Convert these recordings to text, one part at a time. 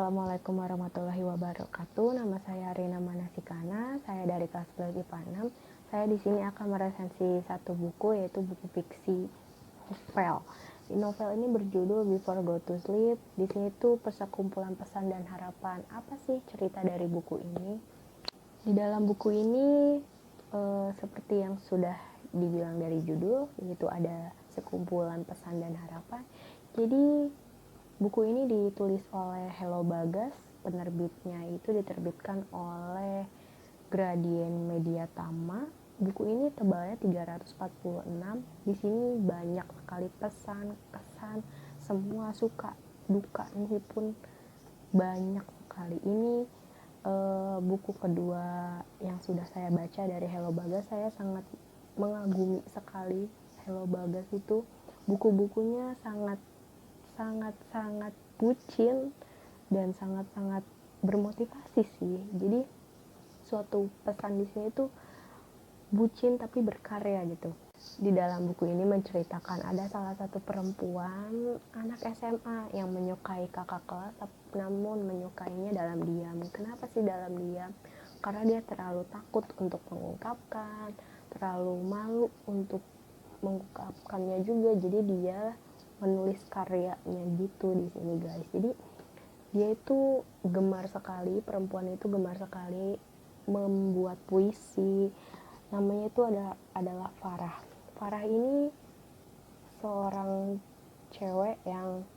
Assalamualaikum warahmatullahi wabarakatuh. Nama saya Rina Manasikana. Saya dari kelas 11 IPA 6. Saya di sini akan meresensi satu buku, yaitu buku fiksi novel. Novel ini berjudul Before Go to Sleep. Di sini tuh persekumpulan pesan dan harapan. Apa sih cerita dari buku ini? Di dalam buku ini seperti yang sudah dibilang dari judul, yaitu ada sekumpulan pesan dan harapan. Jadi buku ini ditulis oleh Hello Bagas, penerbitnya itu diterbitkan oleh Gradient Media Tama. Buku ini tebalnya 346. Di sini banyak sekali pesan, kesan, semua suka, duka ini pun banyak sekali. Ini buku kedua yang sudah saya baca dari Hello Bagas. Saya sangat mengagumi sekali Hello Bagas itu. Buku-bukunya sangat bucin dan sangat bermotivasi sih. Jadi suatu pesan di sini tuh bucin tapi berkarya gitu. Di dalam buku ini menceritakan ada salah satu perempuan anak SMA yang menyukai kakak kelas, namun menyukainya dalam diam. Kenapa sih dalam diam? Karena dia terlalu takut untuk mengungkapkan, terlalu malu untuk mengungkapkannya juga. Jadi dia menulis karyanya gitu di sini guys. Jadi dia itu gemar sekali, perempuan itu gemar sekali membuat puisi. Namanya itu adalah Farah. Farah ini seorang cewek yang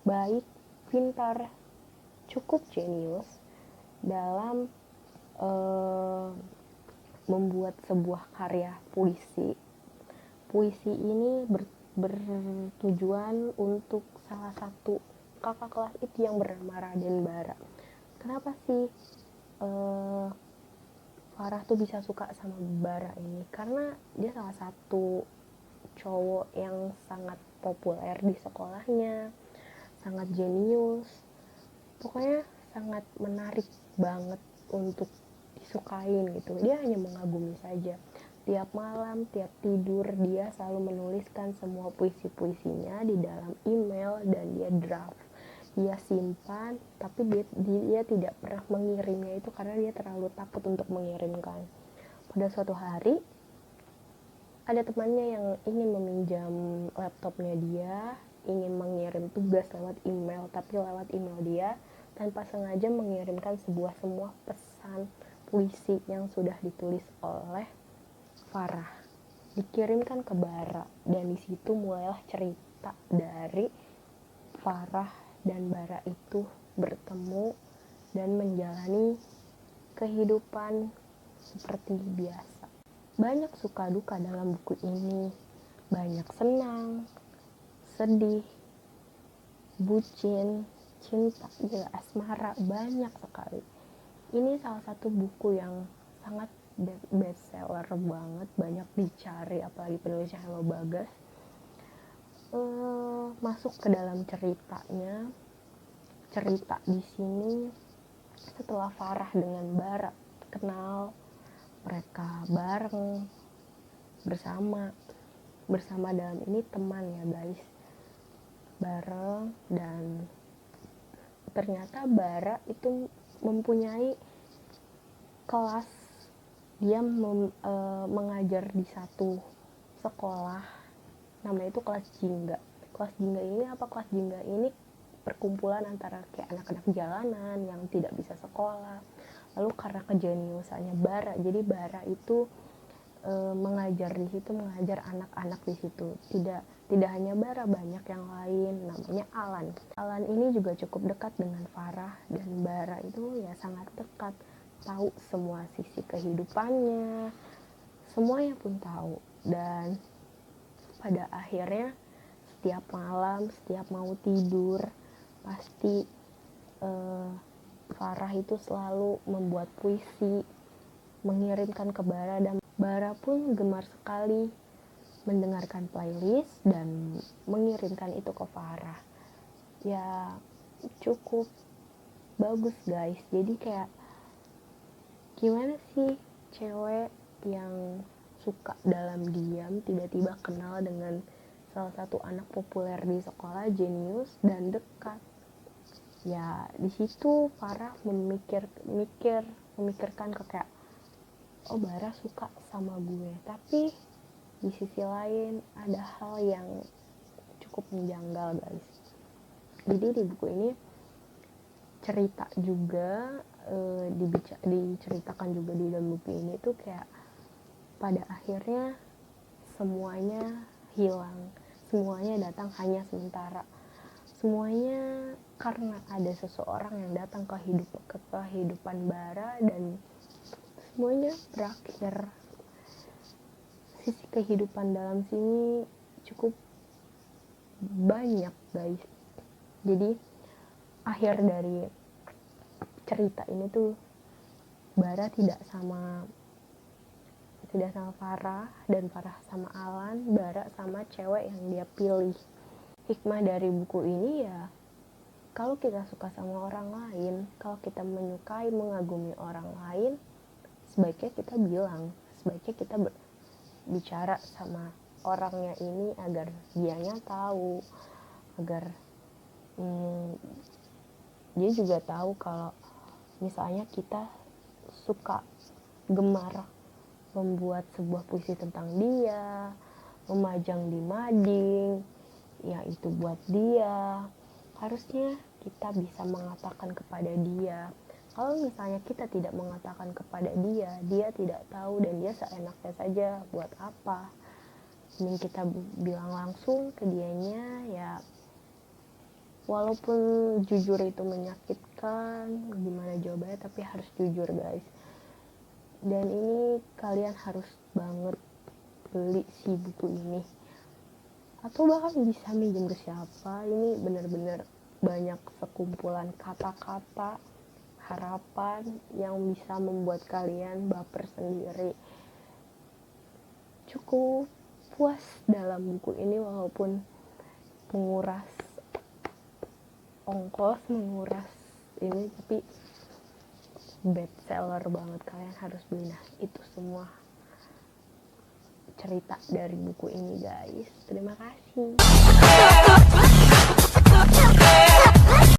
baik, pintar, cukup jenius dalam membuat sebuah karya puisi. Puisi ini bertujuan untuk salah satu kakak kelas itu yang bernama Raden Bara. Kenapa sih Farah tuh bisa suka sama Bara ini? Karena dia salah satu cowok yang sangat populer di sekolahnya, sangat jenius, pokoknya sangat menarik banget untuk disukain gitu. Dia hanya mengagumi saja. Tiap malam, tiap tidur, dia selalu menuliskan semua puisi-puisinya di dalam email dan dia draft. Dia simpan, tapi dia tidak pernah mengirimnya itu karena dia terlalu takut untuk mengirimkan. Pada suatu hari, ada temannya yang ingin meminjam laptopnya dia, ingin mengirim tugas lewat email, tapi lewat email dia tanpa sengaja mengirimkan semua pesan puisi yang sudah ditulis oleh Farah, dikirimkan ke Bara, dan di situ mulailah cerita dari Farah dan Bara itu bertemu dan menjalani kehidupan seperti biasa. Banyak suka duka dalam buku ini, banyak senang, sedih, bucin, cinta, gila, asmara, banyak sekali. Ini salah satu buku yang sangat bestseller banget, banyak dicari, apalagi penulisnya Hello Bagas. Masuk ke dalam ceritanya, cerita di sini setelah Farah dengan Bara kenal, mereka bareng bersama dalam ini teman ya guys, bareng. Dan ternyata Bara itu mempunyai kelas, dia mengajar di satu sekolah, namanya itu kelas Jingga. Kelas Jingga ini apa? Kelas Jingga ini perkumpulan antara kayak anak-anak jalanan yang tidak bisa sekolah. Lalu karena kejeniusannya Bara, jadi Bara itu mengajar di situ, mengajar anak-anak di situ. Tidak hanya Bara, banyak yang lain, namanya Alan. Alan ini juga cukup dekat dengan Farah, dan Bara itu ya sangat dekat, tahu semua sisi kehidupannya, semuanya pun tahu. Dan pada akhirnya setiap malam, setiap mau tidur, pasti Farah itu selalu membuat puisi, mengirimkan ke Bara, dan Bara pun gemar sekali mendengarkan playlist dan mengirimkan itu ke Farah. Ya cukup bagus guys. Jadi kayak gimana sih cewek yang suka dalam diam tiba-tiba kenal dengan salah satu anak populer di sekolah, jenius dan dekat. Ya di situ Farah memikirkan ke kayak, oh Bara suka sama gue, tapi di sisi lain ada hal yang cukup menjanggal guys. Jadi di buku ini cerita juga diceritakan juga di dalam buku ini tuh kayak pada akhirnya semuanya hilang, semuanya datang hanya sementara, semuanya karena ada seseorang yang datang ke kehidupan Bara dan semuanya berakhir. Sisi kehidupan dalam sini cukup banyak guys. Jadi akhir dari cerita ini tuh Bara tidak sama Farah, dan Farah sama Alan, Bara sama cewek yang dia pilih. Hikmah dari buku ini ya, kalau kita suka sama orang lain, kalau kita menyukai, mengagumi orang lain, sebaiknya kita bilang, sebaiknya kita bicara sama orangnya ini agar dianya tahu, agar dia juga tahu kalau misalnya kita suka, gemar membuat sebuah puisi tentang dia, memajang di mading, ya itu buat dia. Harusnya kita bisa mengatakan kepada dia. Kalau misalnya kita tidak mengatakan kepada dia, dia tidak tahu dan dia seenaknya saja, buat apa? Mending kita bilang langsung ke dianya ya. Walaupun jujur itu menyakitkan, gimana jawabannya, tapi harus jujur guys. Dan ini kalian harus banget beli si buku ini, atau bahkan bisa minjem ke siapa. Ini benar-benar banyak sekumpulan kata-kata harapan yang bisa membuat kalian baper sendiri. Cukup puas dalam buku ini, walaupun menguras ongkos, menguras ini, tapi bestseller banget, kalian harus beli. Nah itu semua cerita dari buku ini guys. Terima kasih.